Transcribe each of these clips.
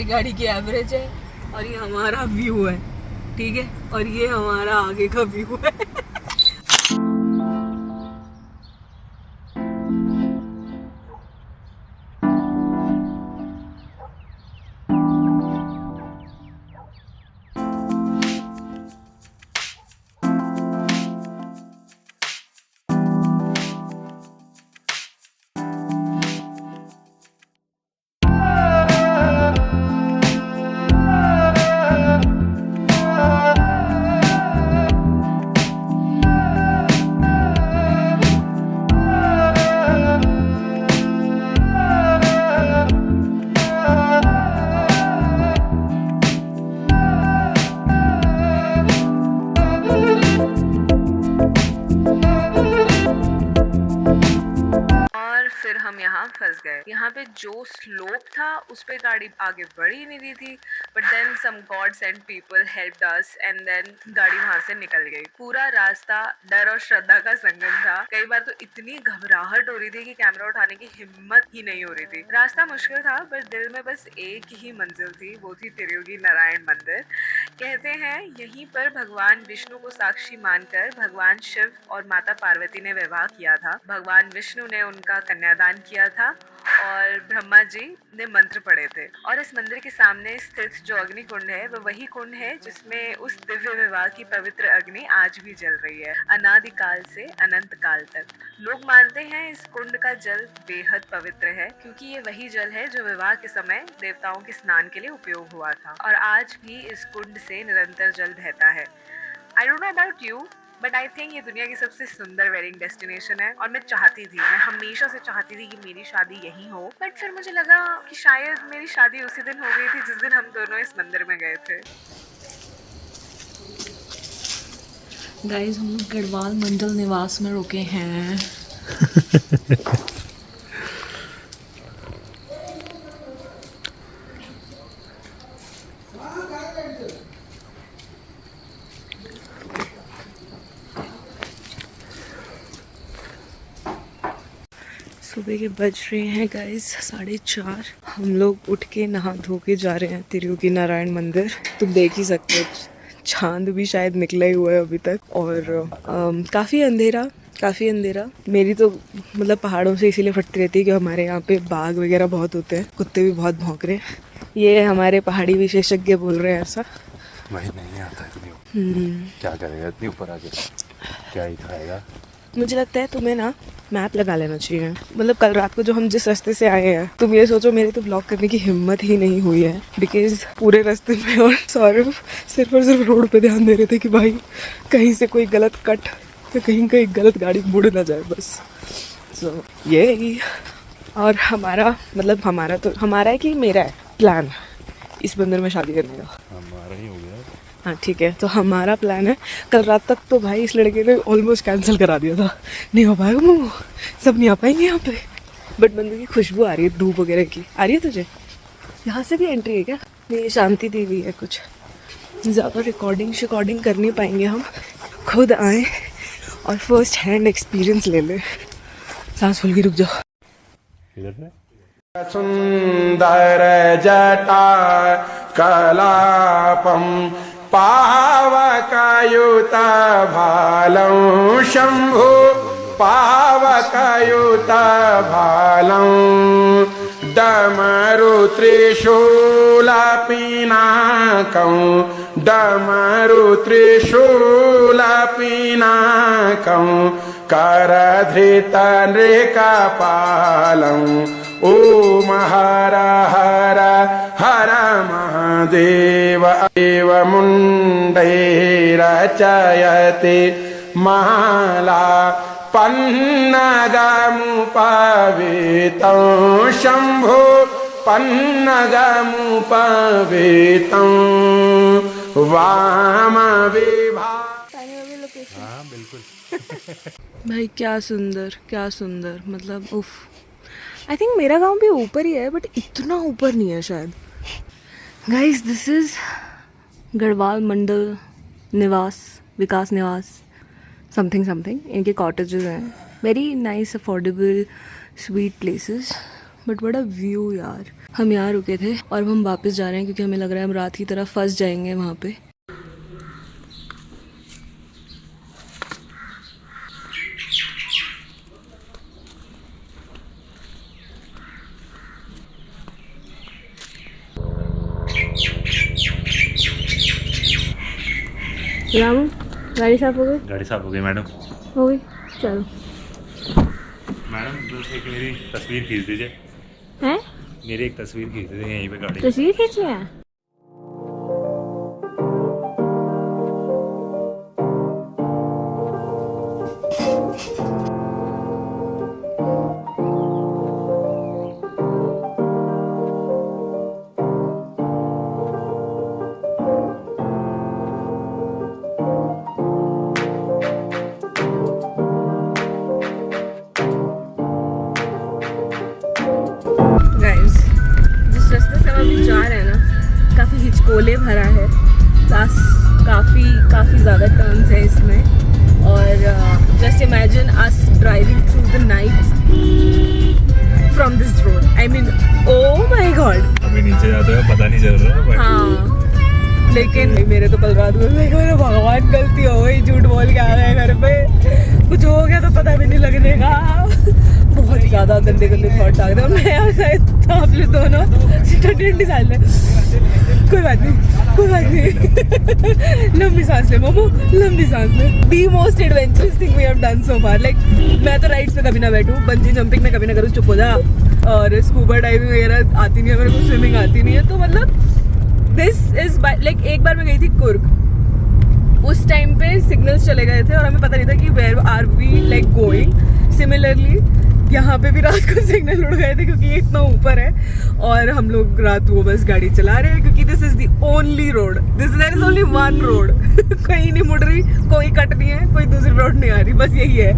हमारी गाड़ी की एवरेज है और ये हमारा व्यू है, ठीक है, और ये हमारा आगे का व्यू है। फिर हम यहाँ फंस गए। यहाँ पे जो स्लोप था उस पे गाड़ी आगे बढ़ ही नहीं रही थी, but then some God sent people helped us and then गाड़ी वहां से निकल गई। पूरा रास्ता डर और श्रद्धा का संगम था। कई बार तो इतनी घबराहट हो रही थी कि कैमरा उठाने की हिम्मत ही नहीं हो रही थी। रास्ता मुश्किल था पर दिल में बस एक ही मंजिल थी, वो थी त्रियोगी नारायण मंदिर। कहते हैं यहीं पर भगवान विष्णु को साक्षी मानकर भगवान शिव और माता पार्वती ने विवाह किया था। भगवान विष्णु ने उनका कन्यादान किया था और ब्रह्मा जी ने मंत्र पढ़े थे। और इस मंदिर के सामने स्थित जो अग्नि कुंड है वो वही कुंड है जिसमें उस दिव्य विवाह की पवित्र अग्नि आज भी जल रही है, अनादि काल से अनंत काल तक। लोग मानते हैं इस कुंड का जल बेहद पवित्र है क्योंकि ये वही जल है जो विवाह के समय देवताओं के स्नान के लिए उपयोग हुआ था और आज भी इस कुंड से निरंतर जल बहता है। आई don't know about you but I think ये दुनिया की सबसे सुंदर वेडिंग डेस्टिनेशन है और मैं हमेशा से चाहती थी कि मेरी शादी यहीं हो। बट फिर मुझे लगा कि शायद मेरी शादी उसी दिन हो गई थी जिस दिन हम दोनों इस मंदिर में गए थे। गाइस हम लोग गढ़वाल मंडल निवास में रुके हैं। सुबह के बज रहे हैं गाइस 4:30। हम लोग उठ के नहा धो के जा रहे हैं त्रियोगी नारायण मंदिर। तुम देख ही सकते हो चांद भी शायद निकला ही हुआ है अभी तक और काफ़ी अंधेरा। मेरी तो मतलब पहाड़ों से इसीलिए फटती रहती है कि हमारे यहाँ पे बाघ वगैरह बहुत होते हैं, कुत्ते भी बहुत भौंक रहे हैं। ये हमारे पहाड़ी विशेषज्ञ बोल रहे हैं ऐसा। वही नहीं आता इतनी क्या करेगा इतनी ऊपर आके, क्या ही खाएगा। मुझे लगता है तुम्हें ना मैप लगा लेना चाहिए। मतलब कल रात को जो हम जिस रास्ते से आए हैं, तुम ये सोचो मेरी तो ब्लॉक करने की हिम्मत ही नहीं हुई है बिकॉज पूरे रास्ते में और सौरभ सिर्फ और सिर्फ रोड पे ध्यान दे रहे थे कि भाई कहीं से कोई गलत कट तो कहीं गलत गाड़ी मुड़ ना जाए बस। सो ये और हमारा है कि मेरा है प्लान इस मंदिर में शादी करने का। हमारा ही हो गया। हाँ ठीक है, तो हमारा प्लान है। कल रात तक तो भाई इस लड़के ने ऑलमोस्ट कैंसिल करा दिया था, नहीं हो पाएगा मोमो, सब नहीं आ पाएंगे यहाँ पे। बट मंदिर की खुशबू आ रही है, धूप वगैरह की आ रही है तुझे? यहाँ से भी एंट्री है क्या? नहीं, शांति देवी है कुछ। ज़्यादा रिकॉर्डिंग कर नहीं पाएंगे हम, खुद आए और फर्स्ट हैंड एक्सपीरियंस ले ले। सांस फूल के रुक जाओ। सुंदर जटा कलापम पावकयुत भालं शंभु पावकयुत भालं डमरु त्रिशूलपिनाकं डमरुत्रिशूलपिनाकं करधृतनृकपालं ओम हर हर हर महादेव एव मुंडे रचयति माला पन्नगमुपवीतं शंभो पन्नगमुपवीतं वाम विभा। हाँ बिल्कुल। भाई क्या सुंदर मतलब उफ। आई थिंक मेरा गांव भी ऊपर ही है बट इतना ऊपर नहीं है शायद। गाइस दिस इज गढ़वाल मंडल निवास, विकास निवास समथिंग। इनके कॉटेजेस हैं, very nice affordable sweet places. But बड़ा व्यू यार, हम यहाँ रुके थे और अब हम वापस जा रहे हैं क्योंकि हमें लग रहा है हम रात की तरफ फंस जाएंगे वहाँ पे। रामू, गाड़ी साफ हो गई? गाड़ी साफ हो गई मैडम। हो गई, चलो। मैडम बस एक मेरी तस्वीर खींच दीजिए। हैं? मेरी एक तस्वीर खींच दीजिए यहीं पे गाड़ी। तस्वीर खींचनी है? गाइस, जिस रास्ते से हम अभी जा रहे हैं ना, काफ़ी हिचकोले भरा है। काफ़ी ज़्यादा टर्न्स है इसमें और just imagine us driving through the night from this road. I mean oh my God. अभी नीचे जाते हुए पता नहीं चल रहा है। हाँ, लेकिन मेरे तो कल रात को मेरे भगवान गलती हो गई, झूठ बोल के आ गए घर पे, कुछ हो गया तो पता भी नहीं लगने का। बहुत ज़्यादा गंदे थॉट्स आ गए। मैं आप लोग दोनों ठंडी सांस ले, कोई बात नहीं लंबी सांस ले मोमो, लंबी सांस ले। The most adventurous thing we have done so far. Like मैं तो राइड्स पे कभी ना बैठूं, बंजी जंपिंग में कभी ना करूँ, चुप हो जा, और स्कूबा डाइविंग वगैरह आती नहीं है मेरे को, स्विमिंग आती नहीं है, तो मतलब दिस इज लाइक एक बार मैं गई थी कुर्ग, उस टाइम पे सिग्नल्स चले गए थे और हमें पता नहीं था कि where are we like going. Similarly यहाँ पे भी रात को सिग्नल उड़ गए थे क्योंकि ये इतना ऊपर है और हम लोग रात को बस गाड़ी चला रहे हैं क्योंकि this is the only road, there is only one road. कहीं नहीं मुड़ रही, कोई कट नहीं है, कोई दूसरी रोड नहीं आ रही, बस यही है।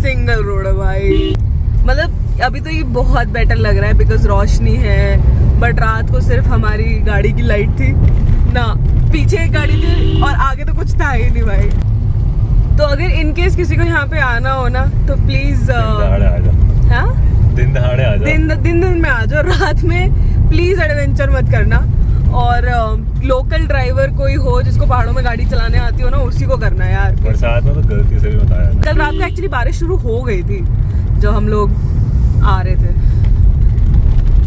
सिंगल रोड है भाई। मतलब अभी तो ये बहुत बेटर लग रहा है बिकॉज रोशनी है, बट रात को सिर्फ हमारी गाड़ी की लाइट थी ना, पीछे एक गाड़ी थी और आगे तो कुछ था ही नहीं भाई। तो अगर इन केस किसी को यहाँ पे आना हो ना तो प्लीज दिन दहाड़े आ जाओ, दिन में आ जाओ, रात में प्लीज एडवेंचर मत करना। और लोकल ड्राइवर कोई हो जिसको पहाड़ों में गाड़ी चलाने आती हो ना, उसी को करना यार। बरसात में तो गलती से भी बताया। कल रात को एक्चुअली बारिश शुरू हो गई थी जब हम लोग आ रहे थे,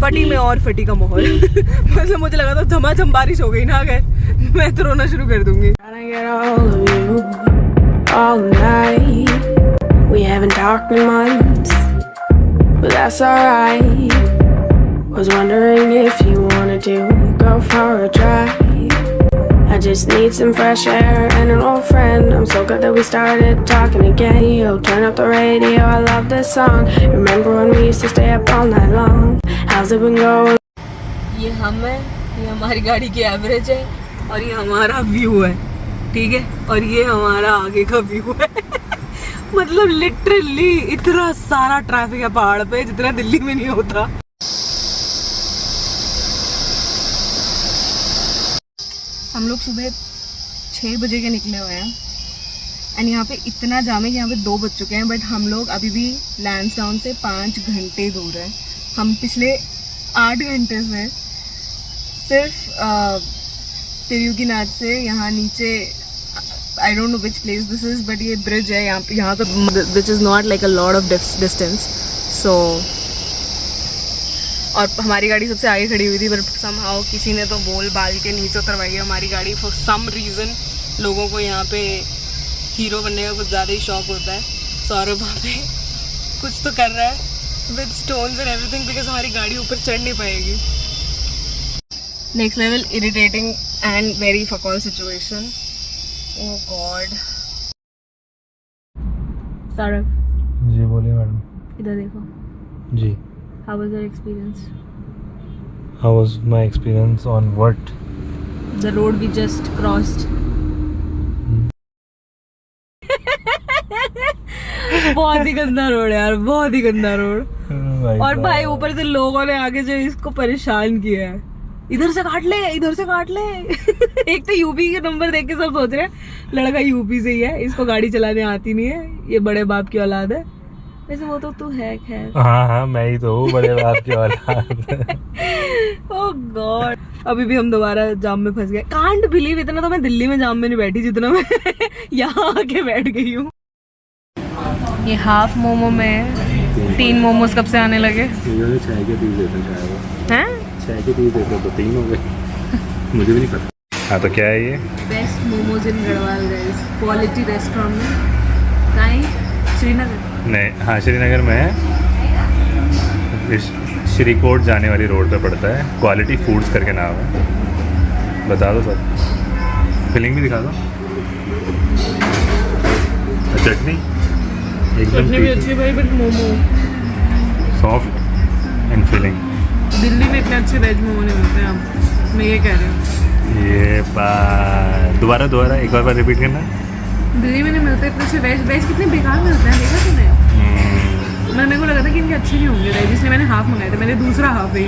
फटी में और फटी का माहौल। मतलब मुझे लगा था झमाझम बारिश हो गई ना, अगर मैं तो रोना शुरू कर दूंगी। All night, we haven't talked in months, but that's alright. Was wondering if you wanted to go for a drive. I just need some fresh air and an old friend. I'm so glad that we started talking again. Yo, turn up the radio, I love this song. Remember when we used to stay up all night long? How's it been going? ये हम है, ये हमारी गाड़ी की average है और ये हमारा व्यू है, ठीक है, और ये हमारा आगे का व्यू है। मतलब लिटरली इतना सारा ट्रैफिक है पहाड़ पे जितना दिल्ली में नहीं होता। हम लोग सुबह 6 बजे के निकले हुए हैं एंड यहाँ पे इतना जाम है कि यहाँ पे 2 बज चुके हैं, बट हम लोग अभी भी लैंसडाउन से 5 घंटे दूर हैं। हम पिछले 8 घंटे से सिर्फ तिरुगीनाथ से यहाँ नीचे, I don't know which place this is, but ये ब्रिज है यहाँ पे which is not like a lot of distance. So और हमारी गाड़ी सबसे आगे खड़ी हुई थी, बट समहाउ किसी ने तो बोल बाल के नीचे उतरवाई है हमारी गाड़ी। फॉर सम रीज़न लोगों को यहाँ पे हीरो बनने का कुछ ज़्यादा ही शौक होता है। सौरभ वहाँ पे कुछ तो कर रहा है with stones and everything because हमारी गाड़ी ऊपर चढ़ नहीं पाएगी। Next level irritating and very fuck all situation. Oh god. Saurabh ji बोलिए मैडम। इधर देखो जी। How was your experience? How was my experience on what? The road we just crossed. बहुत ही गंदा रोड है यार, बहुत ही गंदा रोड। और भाई ऊपर से लोगों ने आगे जो इसको परेशान किया है, इधर से काट ले, इधर से काट ले। एक तो यूपी के नंबर देख के सब सोच रहे हैं लड़का यूपी से ही है, इसको गाड़ी चलाने आती नहीं है, ये बड़े बाप की औलाद है। वैसे वो तो तू है खैर। हाँ मैं ही तो हूँ बड़े बाप की औलाद। ओह गॉड, अभी भी हम दोबारा जाम में फंस गए। कांट बिलीव, इतना तो मैं दिल्ली में जाम में नहीं बैठी जितना मैं यहाँ आके बैठ गई हूँ। ये हाफ मोमो में 3 मोमोज कब से आने लगे? 6 के 30 देते हैं, हैं? 6 के 30 देते तो 3 हो गए। मुझे भी नहीं पता। हाँ तो क्या है ये? बेस्ट मोमोज इन गढ़वाल गाइस, क्वालिटी रेस्टोरेंट में। कहीं श्रीनगर? नहीं, हाँ श्रीनगर में है, श्रीकोट जाने वाली रोड पे पड़ता है। क्वालिटी फूड्स करके नाम है। बता दो सर, फिलिंग भी दिखा दो। चटनी एकदम भी अच्छी भाई, but momo soft and filling. Delhi में इतने अच्छे वेज मोमो नहीं मिलते हैं, मैं ये कह रही हूँ। ये दोबारा एक बार रिपीट करना। दिल्ली में नहीं मिलते इतने अच्छे वेज कितने बेकार मिलते हैं, देखा तूने? मेरे को लगा था कि इनके अच्छे नहीं होंगे वेज, इसलिए मैंने हाफ मंगाया था। मैंने दूसरा हाफ है।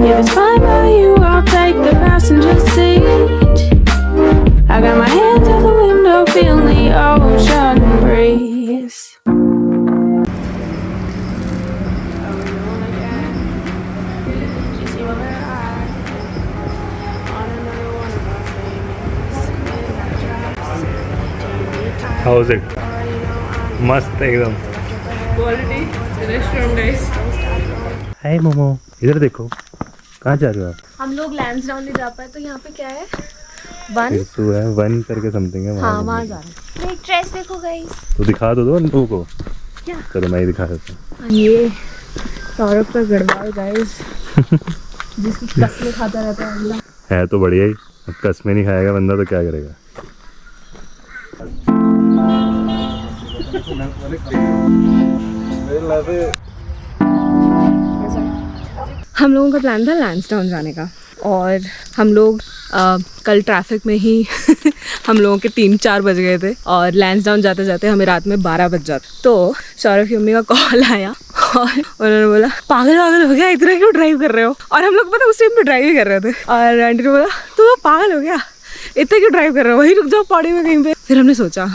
If it's fine by you, I'll take the passenger seat. I got my hands out the window, feel the ocean breeze. How is it? मस्त एकदम। Quality restaurant guys. Hi Momo, इधर देखो। कहाँ जा रहे हो आप? हम लोग लैंसडाउन नहीं जा पाए, तो यहाँ पे क्या है? वन है 1 करके समथिंग है। हाँ वहाँ जा रहे हैं। ड्रेस देखो गाइस। तो दिखा दो लोगों को। क्या? चलो मैं ही दिखा देता हूँ। ये सौरभ का गढ़वाल गाइस, जिसकी कसमें खाता रहता है अल्लाह। है तो बढ़िया ही, अब कसमें नहीं खाएगा बंदा तो क्या करेगा। हम लोगों का प्लान था लैंसडाउन जाने का, और हम लोग कल ट्रैफिक में ही हम लोगों के 3-4 बज गए थे, और लैंसडाउन जाते जाते हमें रात में 12 बज जाते। तो सौरभ की मम्मी का कॉल आया और उन्होंने बोला पागल हो गया, इतना क्यों ड्राइव कर रहे हो? और हम लोग पता उस टाइम पे ड्राइव ही कर रहे थे, और आंटी ने बोला तू तो पागल हो गया, इतना क्यों ड्राइव कर रहे हो, वहीं रुक जाओ पहाड़ी में कहीं पे। फिर हमने सोचा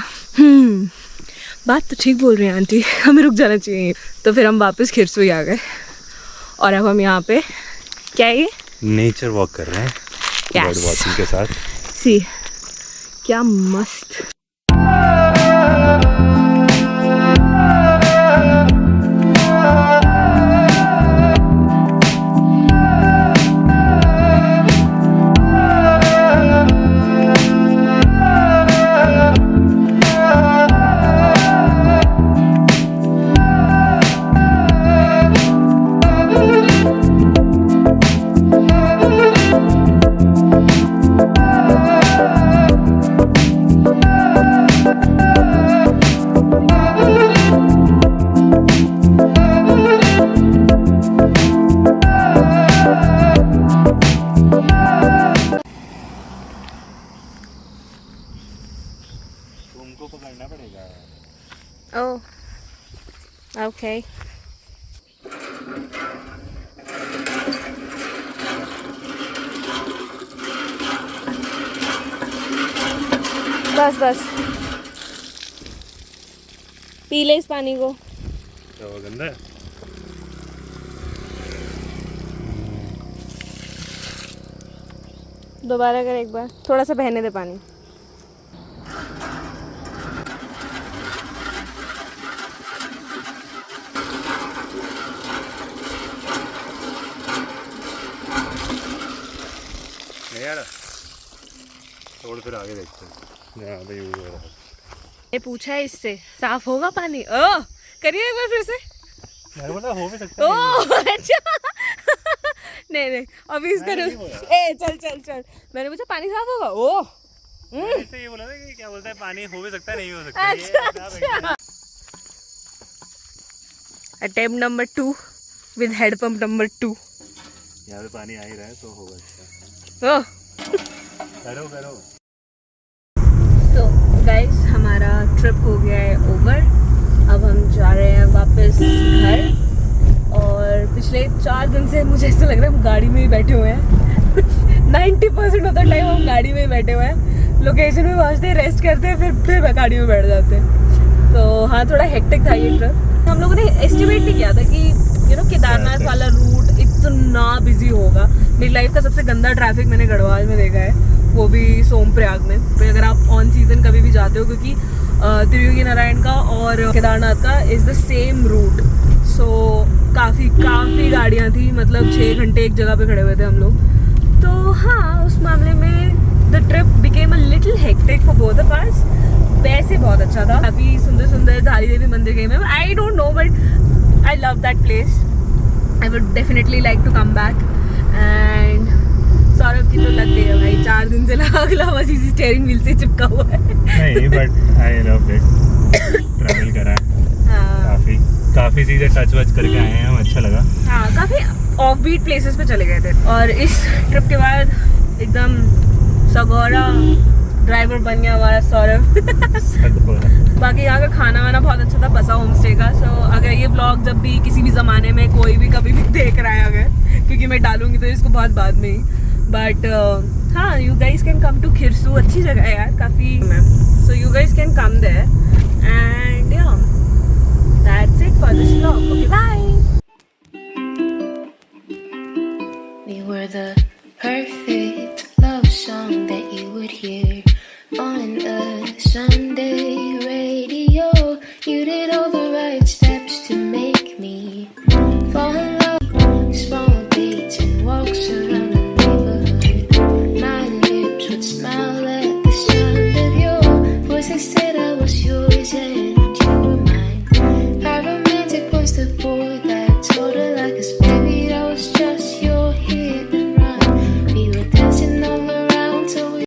बात तो ठीक बोल रही है आंटी, हमें रुक जाना चाहिए। तो फिर हम वापस खिरसुई आ गए, और अब हम यहाँ पे क्या है, नेचर वॉक कर रहे हैं बर्ड वॉचिंग के साथ। सी क्या मस्त। तुमको पकड़ना पड़ेगा। Oh, okay. बस पी ले इस पानी को। क्या वो गंदा है? दोबारा कर एक बार, थोड़ा सा बहने दे पानी। नहीं आ रहा, छोड़ फिर आगे देखते हैं। यहाँ पे यूज हो रहा है। ये पूछा है इससे साफ होगा पानी? ओह करिए एक बार फिर से। मैंने बोला हो भी सकता है। ओह अच्छा नहीं अभी इसका ए चल मैंने पूछा पानी साफ होगा। ओह इससे ये बोला था कि क्या बोलता है, पानी हो भी सकता है नहीं हो सकता। अच्छा। Attempt number 2 with head pump number 2। यहाँ पे पानी आ ही रहा है तो होगा। अच्छा ओह करो। सो गाइस हमारा ट्रिप हो गया है ओवर। अब हम जा रहे हैं वापस घर, और पिछले 4 दिन से मुझे ऐसा लग रहा है हम गाड़ी में ही बैठे हुए हैं 90% ऑफ द टाइम हम गाड़ी में ही बैठे हुए हैं। लोकेशन में पहुँचते हैं, रेस्ट करते हैं, फिर गाड़ी में बैठ जाते हैं। तो हाँ थोड़ा हेक्टिक था ये ट्रिप। हम लोगों ने एस्टिमेट नहीं किया था कि केदारनाथ वाला रूट इतना बिजी होगा। मेरी लाइफ का सबसे गंदा ट्रैफिक मैंने गढ़वाल में देखा है, वो भी सोमप्रयाग में। तो अगर आप ऑन सीजन कभी भी जाते हो, क्योंकि त्रियोगी नारायण का और केदारनाथ का इज़ द सेम रूट, सो काफ़ी गाड़ियाँ थी, मतलब 6 घंटे एक जगह पे खड़े हुए थे हम लोग। तो हाँ उस मामले में the trip became a little hectic for both of us. वैसे बहुत अच्छा था, काफ़ी सुंदर धारी देवी मंदिर गए मैं। I don't know but I love that place. I would definitely like to come back. And Saurabh की तो लग गई है भाई, 4 दिन से अगला बस इसी स्टीयरिंग व्हील से चिपका हुआ है। नहीं but I love it, travel करा है, काफ़ी चीज़ें टच वच करके आए हैं हम, अच्छा लगा। हाँ काफ़ी ऑफ बीट प्लेसेस पे चले गए थे। और इस ट्रिप के बाद एकदम सगौरा ड्राइवर बन गया हमारा सौरभ। बाकी यहाँ का खाना वाना बहुत अच्छा था, बसा होम स्टे का। सो अगर ये ब्लॉग जब भी किसी भी ज़माने में कोई भी कभी भी देख रहा है अगर, क्योंकि मैं डालूंगी तो इसको बहुत बाद में ही, बट हाँ you guys can come to Khirsu, अच्छी जगह है यार काफ़ी। So you guys can come there and yeah that's it for this blog. Okay bye.